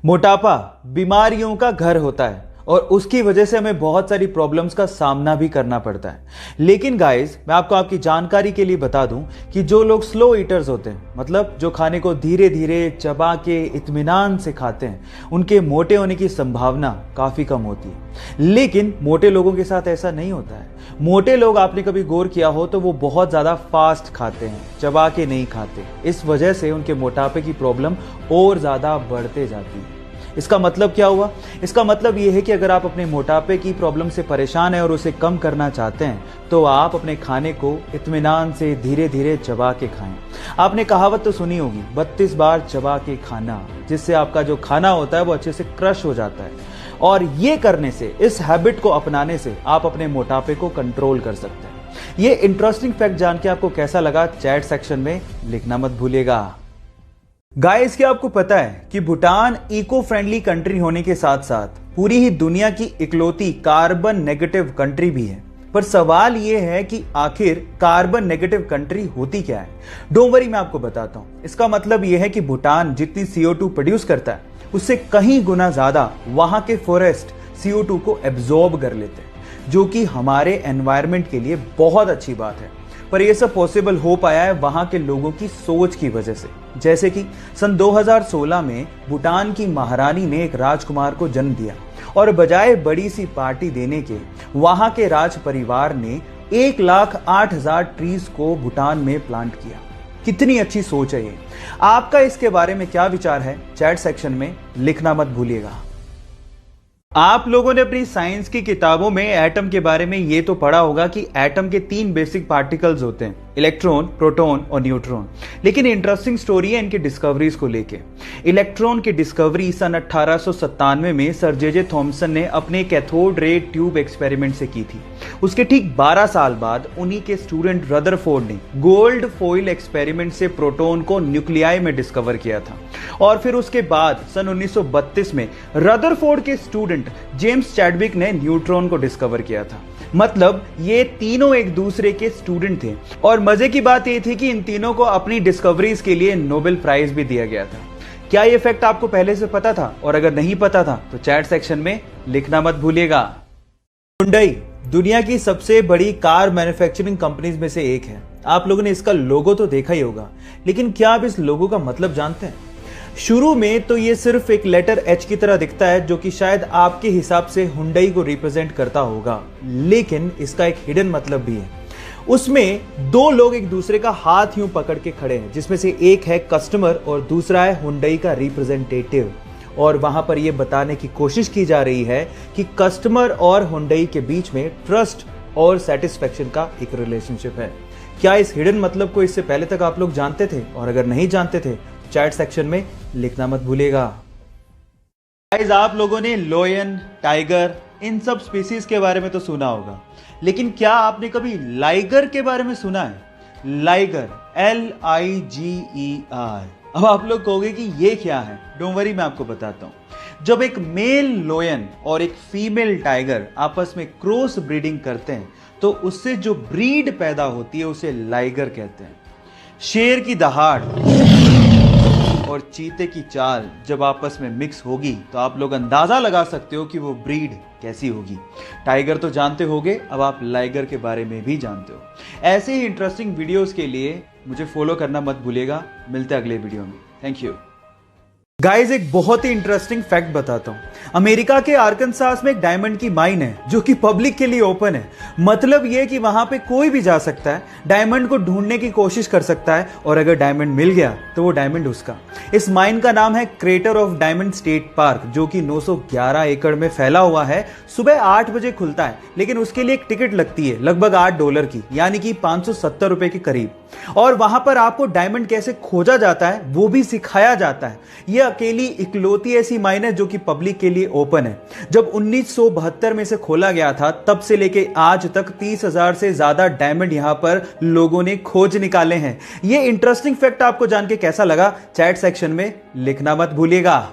मोटापा बीमारियों का घर होता है और उसकी वजह से हमें बहुत सारी प्रॉब्लम्स का सामना भी करना पड़ता है। लेकिन गाइस, मैं आपको आपकी जानकारी के लिए बता दूं कि जो लोग स्लो ईटर्स होते हैं, मतलब जो खाने को धीरे धीरे चबा के इत्मीनान से खाते हैं, उनके मोटे होने की संभावना काफी कम होती है। लेकिन मोटे लोगों के साथ ऐसा नहीं होता है। मोटे लोग, आपने कभी गौर किया हो तो वो बहुत ज्यादा फास्ट खाते हैं, चबा के नहीं खाते। इस वजह से उनके मोटापे की प्रॉब्लम और ज्यादा बढ़ते जाती है। इसका मतलब क्या हुआ? इसका मतलब यह है कि अगर आप अपने मोटापे की प्रॉब्लम से परेशान हैं और उसे कम करना चाहते हैं तो आप अपने खाने को इत्मीनान से धीरे धीरे चबा के खाएं। आपने कहावत तो सुनी होगी, 32 बार चबा के खाना, जिससे आपका जो खाना होता है वो अच्छे से क्रश हो जाता है। और ये करने से, इस हैबिट को अपनाने से आप अपने मोटापे को कंट्रोल कर सकते हैं। ये इंटरेस्टिंग फैक्ट जान के आपको कैसा लगा, चैट सेक्शन में लिखना मत भूलिएगा। गाइस, क्या आपको पता है कि भूटान इको फ्रेंडली कंट्री होने के साथ साथ पूरी ही दुनिया की इकलौती कार्बन नेगेटिव कंट्री भी है। पर सवाल यह है कि आखिर कार्बन नेगेटिव कंट्री होती क्या है? डोंट वरी, मैं आपको बताता हूं। इसका मतलब यह है कि भूटान जितनी CO2 प्रोड्यूस करता है उससे कहीं गुना ज्यादा वहां के फॉरेस्ट CO2 को एब्जॉर्ब कर लेते हैं, जो कि हमारे एनवायरमेंट के लिए बहुत अच्छी बात है। पर यह सब पॉसिबल हो पाया है वहां के लोगों की सोच की वजह से। जैसे कि सन 2016 में भूटान की महारानी ने एक राजकुमार को जन्म दिया और बजाय बड़ी सी पार्टी देने के वहां के राज परिवार ने 1,08,000 ट्रीज को भूटान में प्लांट किया। कितनी अच्छी सोच है ये। आपका इसके बारे में क्या विचार है? चैट सेक्शन में लिखना मत भूलिएगा। आप लोगों ने अपनी साइंस की किताबों में एटम के बारे में ये तो पढ़ा होगा कि एटम के 3 बेसिक पार्टिकल्स होते हैं, इलेक्ट्रॉन, प्रोटॉन और न्यूट्रॉन। लेकिन इंटरेस्टिंग स्टोरी है इनकी डिस्कवरीज को लेके। इलेक्ट्रॉन की डिस्कवरी सन 1897 में सर जे थॉमसन ने अपने कैथोड रे ट्यूब एक्सपेरिमेंट से की थी। उसके ठीक 12 साल बाद उन्हीं के स्टूडेंट रदरफोर्ड ने गोल्ड फॉइल एक्सपेरिमेंट से प्रोटॉन को न्यूक्लियाई में डिस्कवर किया था। और फिर उसके बाद सन 1932 में रदरफोर्ड के स्टूडेंट जेम्स चैडविक ने न्यूट्रॉन को डिस्कवर किया था। मतलब ये तीनों एक दूसरे के स्टूडेंट थे। और मजे की बात ये थी कि इन तीनों को अपनी डिस्कवरीज के लिए नोबेल प्राइज भी दिया गया था। क्या ये फैक्ट आपको पहले से पता था? और अगर नहीं पता था तो चैट सेक्शन में लिखना मत भूलिएगा। हुंडई दुनिया की सबसे बड़ी कार मैन्युफैक्चरिंग कंपनीज में से एक है। आप लोगों ने इसका लोगो तो देखा ही होगा, लेकिन क्या आप इस लोगो का मतलब जानते हैं? शुरू में तो ये सिर्फ एक लेटर H की तरह दिखता है, जो कि शायद आपके हिसाब से हुंडई को रिप्रेजेंट करता होगा, लेकिन इसका एक हिडन मतलब भी है। उसमें 2 लोग एक दूसरे का हाथ यूं पकड़ के खड़े हैं, जिसमें से एक है कस्टमर और दूसरा है हुंडई का रिप्रेजेंटेटिव। और वहां पर यह बताने की कोशिश की जा रही है कि कस्टमर और हुंडई के बीच में ट्रस्ट और सेटिस्फेक्शन का एक रिलेशनशिप है। क्या इस हिडन मतलब को इससे पहले तक आप लोग जानते थे? और अगर नहीं जानते थे तो चैट सेक्शन में लिखना मत भूलिएगा। गाइस, आप लोगों ने लोयन, टाइगर, इन सब स्पीसीज के बारे में तो सुना होगा, लेकिन क्या आपने कभी लाइगर के बारे में सुना है? Liger, LIGER। अब आप लोग कहोगे कि ये क्या है? डोंट वरी, मैं आपको बताता हूं। जब एक मेल लोयन और एक फीमेल टाइगर आपस में क्रॉस ब्रीडिंग करते हैं तो उससे जो ब्रीड पैदा होती है उसे लाइगर कहते हैं। शेर की दहाड़ और चीते की चाल जब आपस में मिक्स होगी तो आप लोग अंदाजा लगा सकते हो कि वो ब्रीड कैसी होगी। टाइगर तो जानते होगे, अब आप लाइगर के बारे में भी जानते हो। ऐसे ही इंटरेस्टिंग वीडियोस के लिए मुझे फॉलो करना मत भूलिएगा। मिलते हैं अगले वीडियो में। Thank you. गाइस, एक बहुत ही इंटरेस्टिंग फैक्ट बताता हूं। अमेरिका के आर्कनसास में एक डायमंड की माइन है जो कि पब्लिक के लिए ओपन है। मतलब यह कि वहां पे कोई भी जा सकता है, डायमंड को ढूंढने की कोशिश कर सकता है, और अगर डायमंड मिल गया तो वो डायमंड उसका। इस माइन का नाम है crater of diamond state park, जो कि 911 एकड़ में फैला हुआ है। सुबह 8 बजे खुलता है, लेकिन उसके लिए एक टिकट लगती है लगभग $8 की, यानी कि 570 रुपए के करीब। और वहां पर आपको डायमंड कैसे खोजा जाता है वो भी सिखाया जाता है। यह अकेली इकलौती ऐसी माइन है जो कि पब्लिक के लिए ओपन है। जब 1972 में से खोला गया था, तब से लेके आज तक 30,000 से ज्यादा डायमंड यहां पर लोगों ने खोज निकाले हैं। यह इंटरेस्टिंग फैक्ट आपको जान के कैसा लगा? चैट सेक्शन में लिखना मत भूलिएगा।